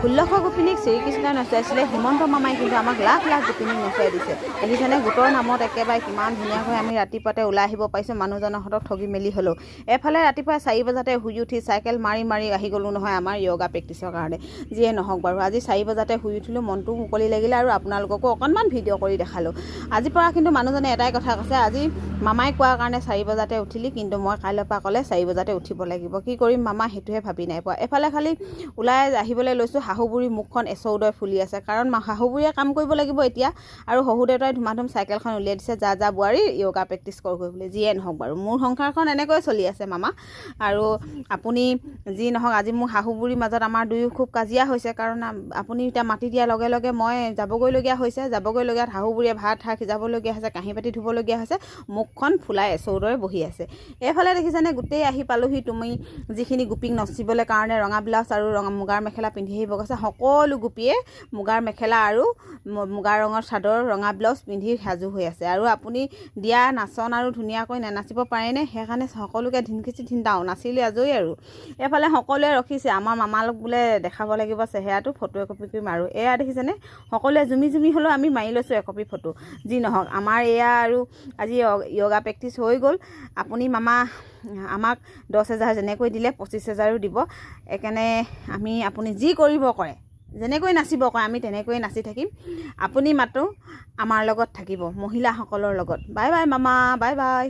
1600 গোপিনীক শ্ৰীকৃষ্ণই নচুৱাইছিলে, হিমন্ত মামাই কিন্তু আমাক লাখ লাখ গোপিনীক নচুৱাই দিছে। দেখিছেনে গোটৰ নামত একেবাৰে কিমান ধুনীয়াকৈ আমি ৰাতিপুৱাতে ওলাই আহিব পাৰিছোঁ মানুহজনৰ হাতক ঠগি মেলি হ'লেও। এফালে ৰাতিপুৱা 4 বজাতে শুই উঠি চাইকেল মাৰি মাৰি আহি গ'লোঁ নহয় আমাৰ য়োগা প্ৰেক্টিছৰ কাৰণে। যিয়ে নহওক বাৰু আজি 4 বজাতে শুই উঠিলোঁ, মনটো মুকলি লাগিলে আৰু আপোনালোককো অকণমান ভিডিঅ' কৰি দেখালোঁ। আজিৰ পৰা কিন্তু মানুহজনে এটাই কথা কৈছে, আজি মামাই কোৱাৰ কাৰণে 4 বজাতে উঠিলি, কিন্তু মই কাইলৈৰ পৰা ক'লে 4 বজাতে উঠিব লাগিব। কি কৰিম মামা সেইটোহে ভাবি নাই পোৱা। এফালে খালি ওলাই আহিবলৈ লৈছোঁ, শাহুবুঢ়ী মুখখন এচৌদৰে ফুলি আছে, কাৰণ শাহুবুঢ়ীয়ে কাম কৰিব লাগিব এতিয়া, আৰু শহু দেউতাই ধুমাধুম চাইকেলখন উলিয়াই দিছে, যা বোৱাৰী য়োগা প্ৰেক্টিছ কৰোঁ বুলি। যিয়ে নহওক বাৰু মোৰ সংসাৰখন এনেকৈ চলি আছে মামা। আৰু আপুনি যি নহওক আজি মোৰ শাহুবুঢ়ীৰ মাজত আমাৰ দুয়ো খুব কাজিয়া হৈছে, কাৰণ আপুনি এতিয়া মাতি দিয়াৰ লগে লগে মই যাবগৈলগীয়া হৈছে। যাবগৈলগীয়াত শাহুবুঢ়ীয়ে ভাত সিজাবলগীয়া হৈছে, কাঁহী বাতি ধুবলগীয়া হৈছে, মুখখন ফুলাই এচৌদৰে বহি আছে। এইফালে দেখিছেনে গোটেই আহি পালোহি, তুমি যিখিনি গোপীক নচিবলৈ কাৰণে ৰঙা ব্লাউজ আৰু মুগাৰ মেখেলা পিন্ধি আহিব কৈছে, সকলো গোপীয়ে মুগাৰ মেখেলা আৰু মুগা ৰঙৰ চাদৰ ৰঙা ব্লাউজ পিন্ধি সাজু হৈ আছে। আৰু আপুনি দিয়া নাচন আৰু ধুনীয়াকৈ নাচিব পাৰেনে, সেইকাৰণে সকলোকে ধিনখিচি ধিনদাও নাচিলে আজৰি। আৰু এইফালে সকলোৱে ৰখিছে, আমাৰ মামালোক বোলে দেখাব লাগিব চেহেৰাটো, ফটো একপি কৰি মাৰোঁ। এয়া দেখিছেনে সকলোৱে জুমি জুমি হ'লেও আমি মাৰি লৈছোঁ একপি ফটো। যি নহওক আমাৰ এয়া আৰু আজি য়োগা প্ৰেক্টিছ হৈ গ'ল। আপুনি মামা আমাক 10,000 যেনেকৈ দিলে 25,000ও দিব। সেইকাৰণে আপুনি যি কৰিব কৰে, যেনেকৈ নাচিব কয় আমি তেনেকৈয়ে নাচি থাকিম। আপুনি মাতো আমাৰ লগত থাকিব, মহিলাসকলৰ লগত। বাই বাই মামা, বাই বাই।